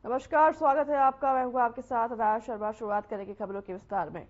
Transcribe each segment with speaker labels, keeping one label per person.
Speaker 1: नमस्कार, स्वागत है आपका। मैं हूं आपके साथ राज शर्मा। शुरुआत करेंगे खबरों के विस्तार में।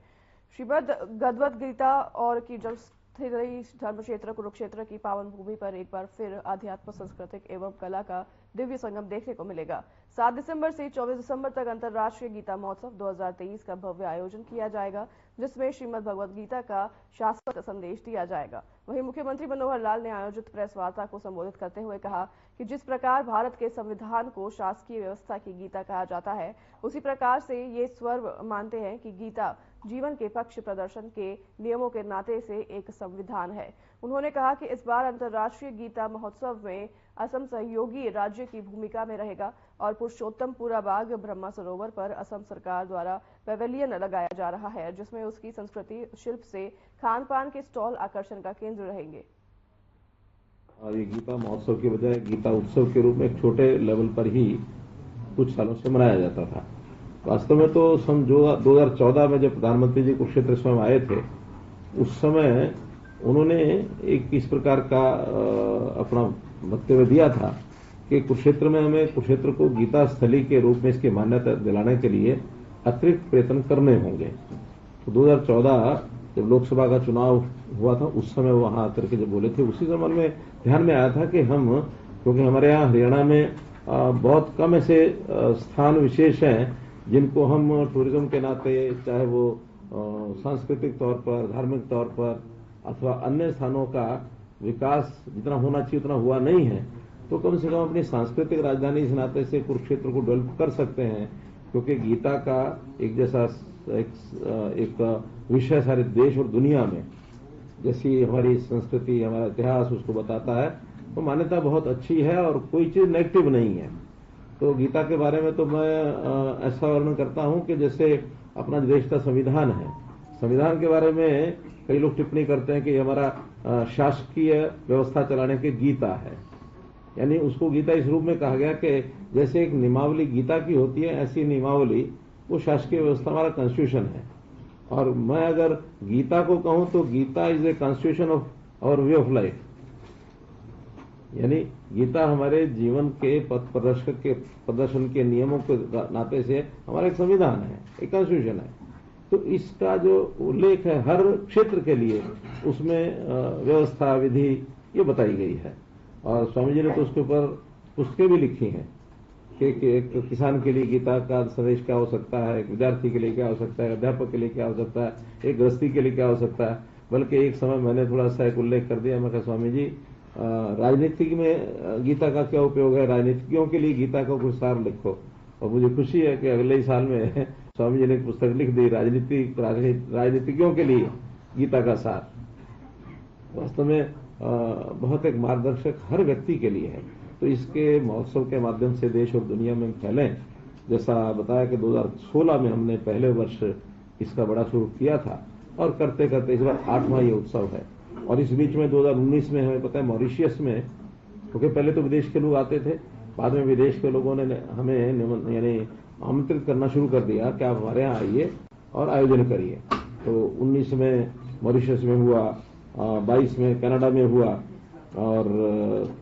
Speaker 1: श्रीमद् गद्गद गीता और की जब स्थली धर्म क्षेत्र कुरुक्षेत्र की पावन भूमि पर एक बार फिर आध्यात्म, सांस्कृतिक एवं कला का दिव्य संगम देखने को मिलेगा। 7 दिसंबर से 24 दिसंबर तक अंतर्राष्ट्रीय गीता महोत्सव 2023 का भव्य आयोजन किया जाएगा, जिसमें श्रीमद् भगवद गीता का शाश्वत संदेश दिया जाएगा। वहीं मुख्यमंत्री मनोहर लाल ने आयोजित प्रेस वार्ता को संबोधित करते हुए कहा कि जिस प्रकार भारत के संविधान को शासकीय व्यवस्था की गीता कहा जाता है, उसी प्रकार से ये स्वर्व मानते हैं कि गीता जीवन के पक्ष प्रदर्शन के नियमों के नाते से एक संविधान है। उन्होंने कहा कि इस बार अंतर्राष्ट्रीय गीता महोत्सव में असम सहयोगी राज्य की भूमिका में रहेगा और पुरुषोत्तमपुरा बाग ब्रह्मा सरोवर पर असम सरकार द्वारा पेवेलियन लगाया जा रहा है, जिसमें उसकी संस्कृति, शिल्प से खान पान के स्टॉल आकर्षण का केंद्र रहेंगे।
Speaker 2: ये गीता महोत्सव के बजाय गीता उत्सव के रूप में एक छोटे लेवल पर ही कुछ सालों से मनाया जाता था। वास्तव में तो सन 2014 में जब प्रधानमंत्री जी कुरुक्षेत्र स्वयं आए थे, उस समय उन्होंने एक इस प्रकार का अपना वक्तव्य दिया था कि कुरुक्षेत्र में हमें कुरुक्षेत्र को गीता स्थली के रूप में इसकी मान्यता दिलाने के लिए अतिरिक्त प्रयत्न करने होंगे। तो 2014 जब लोकसभा का चुनाव हुआ था, उस समय वहां आकर के जब बोले थे, उसी समय में ध्यान में आया था कि हम, क्योंकि हमारे यहाँ हरियाणा में बहुत कम ऐसे स्थान विशेष हैं जिनको हम टूरिज्म के नाते, चाहे वो सांस्कृतिक तौर पर, धार्मिक तौर पर अथवा अन्य स्थानों का विकास जितना होना चाहिए उतना हुआ नहीं है, तो कम से कम अपनी सांस्कृतिक राजधानी इस नाते से कुरुक्षेत्र को डेवलप कर सकते हैं। क्योंकि गीता का एक जैसा एक विषय सारे देश और दुनिया में, जैसी हमारी संस्कृति, हमारा इतिहास उसको बताता है, तो मान्यता बहुत अच्छी है और कोई चीज नेगेटिव नहीं है। तो गीता के बारे में तो मैं ऐसा वर्णन करता हूं कि जैसे अपना देश का संविधान है, संविधान के बारे में कई लोग टिप्पणी करते हैं कि हमारा शासकीय व्यवस्था चलाने की गीता है। यानी उसको गीता इस रूप में कहा गया कि जैसे एक नियमावली गीता की होती है, ऐसी नियमावली वो शासकीय व्यवस्था हमारा कॉन्स्टिट्यूशन है। और मैं अगर गीता को कहूं तो Gita is a constitution of our way of life. यानी गीता हमारे जीवन के पथ प्रदर्शन के नियमों के नाते से हमारा एक संविधान है, एक कॉन्स्टिट्यूशन है। तो इसका जो उल्लेख है हर क्षेत्र के लिए, उसमें व्यवस्था, विधि ये बताई गई है। और स्वामी जी ने तो उसके ऊपर पुस्तकें भी लिखी हैं कि एक किसान के लिए गीता का संदेश क्या हो सकता है, एक विद्यार्थी के लिए क्या हो सकता है, अध्यापक के लिए क्या हो सकता है, एक गृहस्थी के लिए क्या हो सकता है। बल्कि एक समय मैंने थोड़ा सा एक उल्लेख कर दिया, मैं कहा स्वामी जी राजनीति में गीता का क्या उपयोग है, राजनीतिज्ञों के लिए गीता का कुछ सार लिखो। और मुझे खुशी है कि अगले ही साल में स्वामी जी ने एक पुस्तक लिख दी, राजनीतिज्ञों के लिए गीता का सार। वास्तव में बहुत एक मार्गदर्शक हर व्यक्ति के लिए है। तो इसके महोत्सव के माध्यम से देश और दुनिया में फैलें। जैसा बताया कि 2016 में हमने पहले वर्ष इसका बड़ा शुरू किया था और करते करते इस बार 8वां ये उत्सव है। और इस बीच में 2019 में हमें पता है मॉरिशियस में, क्योंकि पहले तो विदेश के लोग आते थे, बाद में विदेश के लोगों ने हमें यानी आमंत्रित करना शुरू कर दिया कि आप हमारे यहाँ आइए और आयोजन करिए। तो 19 में मॉरिशस में हुआ, 22 में कनाडा में हुआ, और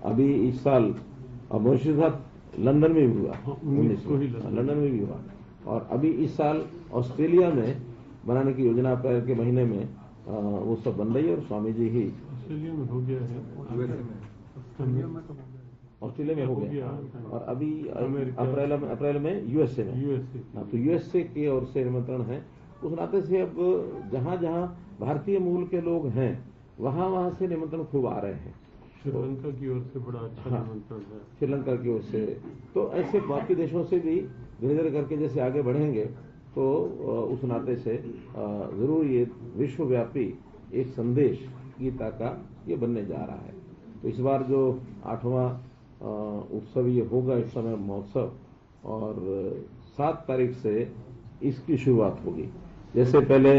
Speaker 2: अभी इस साल मॉरिशस साथ लंदन में भी हुआ, 19 लंदन में भी हुआ। और अभी इस साल ऑस्ट्रेलिया में बनाने की योजना अप्रैल के महीने में वो सब बन रही है। और स्वामी जी ही
Speaker 3: ऑस्ट्रेलिया में हो गया है,
Speaker 2: ऑस्ट्रेलिया में हो गया, और अभी अप्रैल में यूएसए में। तो यूएसए की ओर से निमंत्रण है। उस नाते से अब जहां जहां भारतीय मूल के लोग हैं वहां से निमंत्रण खूब आ रहे हैं।
Speaker 3: श्रीलंका की ओर से बड़ा अच्छा निमंत्रण है,
Speaker 2: श्रीलंका की ओर से। तो ऐसे बाकी देशों से भी धीरे धीरे करके जैसे आगे बढ़ेंगे तो उस नाते से जरूर ये विश्वव्यापी एक संदेश गीता का ये बनने जा रहा है। तो इस बार जो 8वां उत्सव ये होगा, इस समय महोत्सव, और 7 तारीख से इसकी शुरुआत होगी। जैसे पहले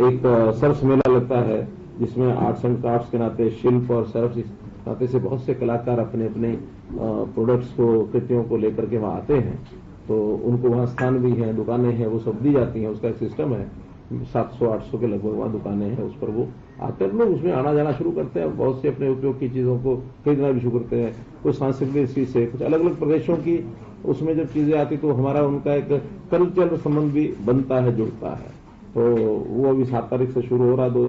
Speaker 2: एक सरस मेला लगता है जिसमें आर्ट्स एंड क्राफ्ट्स के नाते, शिल्प और सर्फ इस नाते से बहुत से कलाकार अपने अपने प्रोडक्ट्स को, कृतियों को लेकर के वहां आते हैं। तो उनको वहां स्थान भी है, दुकानें हैं, वो सब दी जाती हैं। उसका एक सिस्टम है, 700-800 के लगभग वहां दुकानें हैं, उस पर वो आते हैं, लोग उसमें आना जाना शुरू करते हैं। बहुत से अपने उपयोग की चीजों को खरीदना भी शुरू करते हैं। कुछ सांस्कृतिक दृष्टि से कुछ अलग अलग प्रदेशों की उसमें जब चीजें आती तो हमारा उनका एक कल्चरल संबंध भी बनता है, जुड़ता है। तो वो अभी 7 तारीख से शुरू हो रहा है।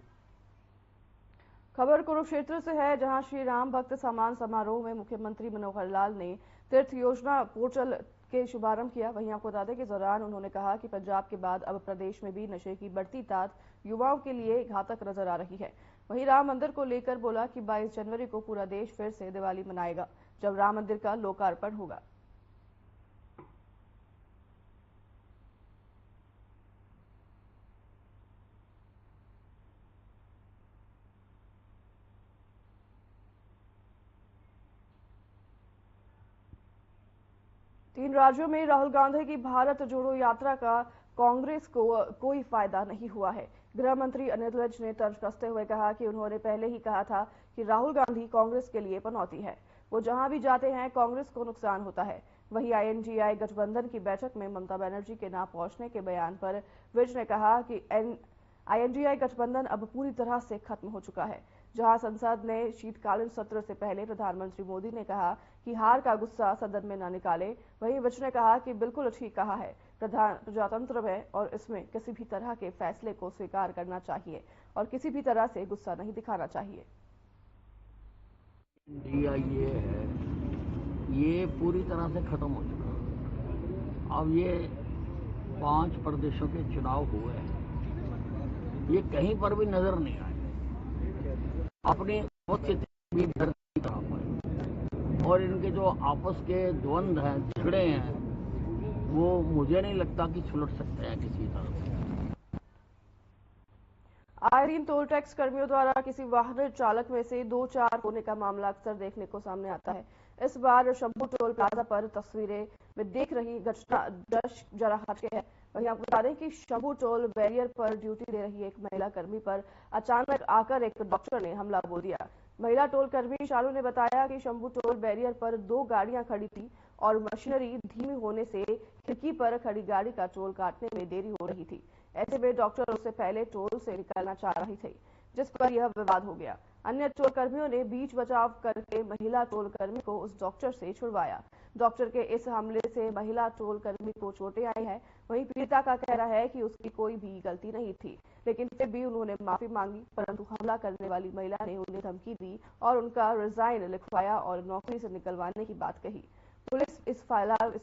Speaker 1: खबर कुरुक्षेत्र से है, जहां श्री राम भक्त सम्मान समारोह में मुख्यमंत्री मनोहर लाल ने तीर्थ योजना पोर्टल के शुभारंभ किया। वहीं आपको बता दें कि इस दौरान उन्होंने कहा कि पंजाब के बाद अब प्रदेश में भी नशे की बढ़ती ताद युवाओं के लिए घातक नजर आ रही है। वहीं राम मंदिर को लेकर बोला कि 22 जनवरी को पूरा देश फिर से दिवाली मनाएगा, जब राम मंदिर का लोकार्पण होगा। 3 राज्यों में राहुल गांधी की भारत जोड़ो यात्रा का कांग्रेस को कोई फायदा नहीं हुआ है। गृह मंत्री अनिल विज ने तर्ज कसते हुए कहा कि उन्होंने पहले ही कहा था कि राहुल गांधी कांग्रेस के लिए पनौती है। वो जहां भी जाते हैं कांग्रेस को नुकसान होता है। वहीं आईएनडीआई गठबंधन की बैठक में ममता बनर्जी के ना पहुंचने के बयान पर विज ने कहा कि आईएनडीआई गठबंधन अब पूरी तरह से खत्म हो चुका है। जहां संसद ने शीतकालीन सत्र से पहले प्रधानमंत्री मोदी ने कहा कि हार का गुस्सा सदन में न निकाले, वहीं विज ने कहा कि बिल्कुल ठीक कहा है, प्रजातंत्र है और इसमें किसी भी तरह के फैसले को स्वीकार करना चाहिए और किसी भी तरह से गुस्सा नहीं दिखाना चाहिए।
Speaker 4: इंडिया ये है, ये पूरी तरह से खत्म हो चुका। अब ये 5 प्रदेशों के चुनाव हुए हैं, ये कहीं पर भी नजर नहीं आए। अपनी स्थिति भी धरती कहाँ पर, और इनके जो आपस के द्वंद्व हैं, झगड़े हैं, वो मुझे नहीं लगता कि सुलझ सकते हैं किसी तरह से।
Speaker 1: आए दिन टोल टैक्स कर्मियों द्वारा किसी वाहन चालक में से 2-4 होने का मामला अक्सर देखने को सामने आता है। इस बार शंभू टोल प्लाजा पर तस्वीरें में देख रही घटना जरा हटके है। वहीं आपको बता दें कि शंभू टोल बैरियर पर ड्यूटी दे रही एक महिला कर्मी पर अचानक आकर एक डॉक्टर ने हमला बोल दिया। महिला टोल कर्मी शालू ने बताया कि शंभू टोल बैरियर पर 2 गाड़ियां खड़ी थी और मशीनरी धीमी होने से खिड़की पर खड़ी गाड़ी का टोल काटने में देरी हो रही थी। ऐसे में डॉक्टर उससे पहले टोल से निकालना चाह रही थी, जिस पर यह विवाद हो गया। अन्य टोल कर्मियों ने बीच बचाव करके महिला टोल कर्मी को उस डॉक्टर से छुड़वाया। डॉक्टर के इस हमले से महिला टोल कर्मी को चोटें आई हैं। वहीं पीड़िता का कहना है कि उसकी कोई भी गलती नहीं थी, लेकिन फिर भी उन्होंने माफी मांगी, परंतु हमला करने वाली महिला ने उन्हें धमकी दी और उनका रिजाइन लिखवाया और नौकरी से निकलवाने की बात कही। पुलिस इस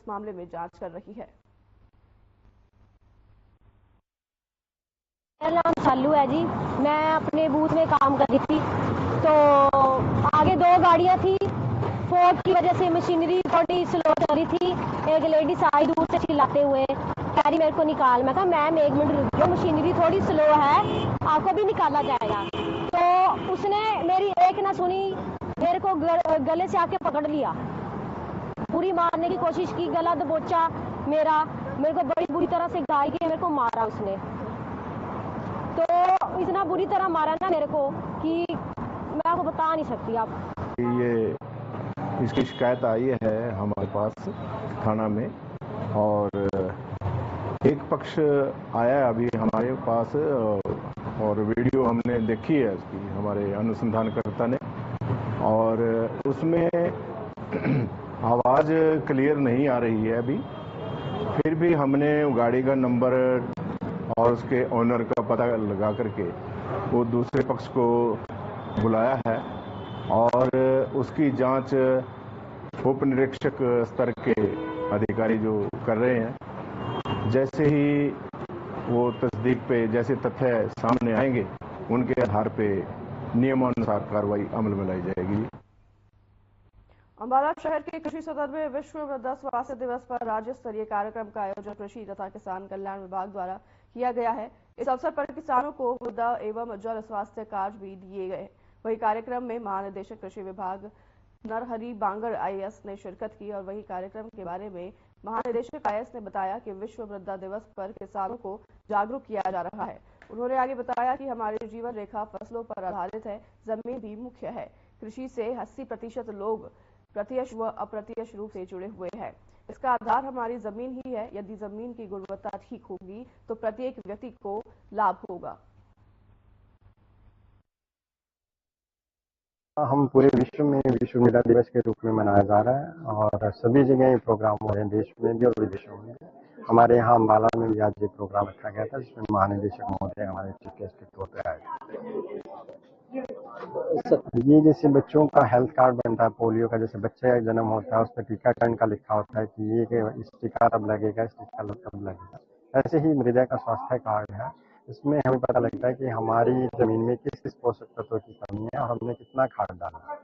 Speaker 1: मामले में जांच कर रही है।
Speaker 5: मेरा नाम शालू है जी। मैं अपने बूथ में काम कर रही थी, तो आगे 2 गाड़ियां थी। फोर्ट की वजह से मशीनरी थोड़ी स्लो चल रही थी। एक लेडीज आई दूर से चिल्लाते हुए, कह रही मेरे को निकाल। मैं कहा मैम 1 मिनट रुक जाओ, मशीनरी थोड़ी स्लो है, आपको भी निकाला जाएगा। तो उसने मेरी एक ना सुनी, मेरे को गले से आके पकड़ लिया, पूरी मारने की कोशिश की, गला दबोचा मेरे को बड़ी बुरी तरह से घायल किया, मेरे को मारा उसने। तो इतना बुरी तरह मारा ना मेरे को कि मैं आपको बता नहीं सकती। आप
Speaker 6: ये इसकी शिकायत आई है हमारे पास थाना में, और एक पक्ष आया है अभी हमारे पास, और वीडियो हमने देखी है उसकी, हमारे अनुसंधानकर्ता ने, और उसमें आवाज़ क्लियर नहीं आ रही है अभी। फिर भी हमने गाड़ी का नंबर और उसके ओनर का पता लगा करके वो दूसरे पक्ष को बुलाया है, और उसकी जांच उप निरीक्षक स्तर के अधिकारी जो कर रहे हैं। जैसे ही वो तस्दीक पे जैसे तथ्य सामने आएंगे, उनके आधार पे नियमानुसार कार्रवाई अमल में लाई जाएगी।
Speaker 1: अंबाला शहर के कृषि सदन में विश्व मृदा स्वास्थ्य दिवस पर राज्य स्तरीय कार्यक्रम का आयोजन कृषि तथा किसान कल्याण विभाग द्वारा किया गया है। इस अवसर पर किसानों को मृदा एवं जल स्वास्थ्य कार्ड भी दिए गए। वही कार्यक्रम में महानिदेशक कृषि विभाग नरहरि बांगर आईएएस ने शिरकत की और वही कार्यक्रम के बारे में महानिदेशक आईएएस ने बताया कि विश्व मृदा दिवस पर किसानों को जागरूक किया जा रहा है। उन्होंने आगे बताया कि हमारी जीवन रेखा फसलों पर आधारित है, जमीन भी मुख्य है। कृषि से 80% लोग प्रत्यक्ष व अप्रत्यक्ष रूप से जुड़े हुए हैं। इसका आधार हमारी जमीन ही है। यदि जमीन की गुणवत्ता ठीक होगी तो प्रत्येक व्यक्ति को लाभ होगा।
Speaker 7: हम पूरे विश्व में विश्व मृदा दिवस के रूप में मनाया जा रहा है और सभी जगह ये प्रोग्राम हो रहे हैं, देश में भी और विदेशों में भी। हमारे यहाँ अम्बाला में भी आज ये प्रोग्राम रखा गया था जिसमें महानिदेशक महोदय हमारे चीफ गेस्ट के तौर पर आए। ये जैसे बच्चों का हेल्थ कार्ड बनता है पोलियो का, जैसे बच्चे का जन्म होता है उस पर टीकाकरण का लिखा होता है कि ये इस टीका तब लगेगा, इस टीका तब लगेगा। ऐसे ही मृदा का स्वास्थ्य कार्ड है, इसमें हमें पता लगता है कि हमारी जमीन में किस किस पोषक तत्वों की कमी है और हमने कितना खाद डाला।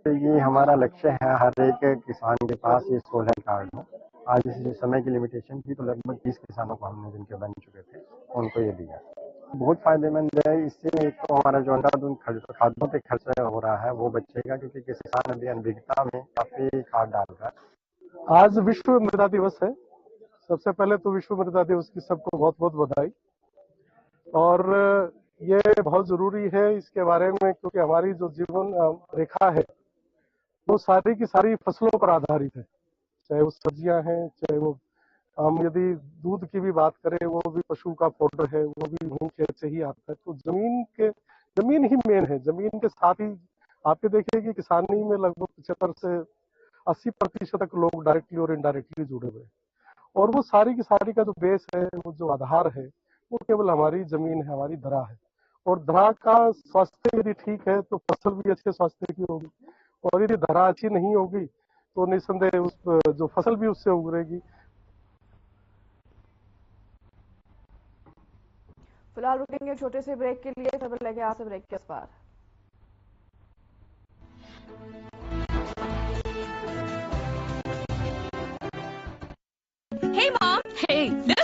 Speaker 7: तो ये हमारा लक्ष्य है हर एक किसान के पास ये सोलर कार्ड हो। आज इस समय की लिमिटेशन थी तो लगभग 30 किसानों को हमने जिनके बन चुके थे उनको ये दिया। बहुत फायदेमंद है, इससे एक तो हमारा जो अंधाधुंध खादों पे खर्चा हो रहा है वो बचेगा क्योंकि किसान अभी अनभिज्ञता में काफी खाद डाल रहा है।
Speaker 8: आज विश्व मृदा दिवस है। सबसे पहले तो विश्व मृदा दिवस की सबको बहुत बहुत बधाई। और ये बहुत जरूरी है इसके बारे में क्योंकि हमारी जो जीवन रेखा है वो सारी की सारी फसलों पर आधारित है, चाहे वो सब्जियां हैं, चाहे वो हम यदि दूध की भी बात करें वो भी पशु का फोडर है, वो भी वहीं खेत से ही आता है। तो जमीन ही मेन है। जमीन के साथ ही आप ये देखिए कि किसानी में लगभग 75 से 80% तक लोग डायरेक्टली और इनडायरेक्टली जुड़े हुए हैं और वो सारी की सारी का जो बेस है, वो जो आधार है, वो केवल हमारी जमीन है, हमारी धरा है। और धरा का स्वास्थ्य यदि ठीक है तो फसल भी अच्छे स्वास्थ्य की होगी और यदि धरा अच्छी नहीं होगी तो निस्संदेह उस जो फसल भी उससे उगरेगी।
Speaker 1: फिलहाल रुकेंगे छोटे से ब्रेक के लिए, खबर लेके यहाँ से ब्रेक के उस पार।
Speaker 9: Hey mom! Hey, this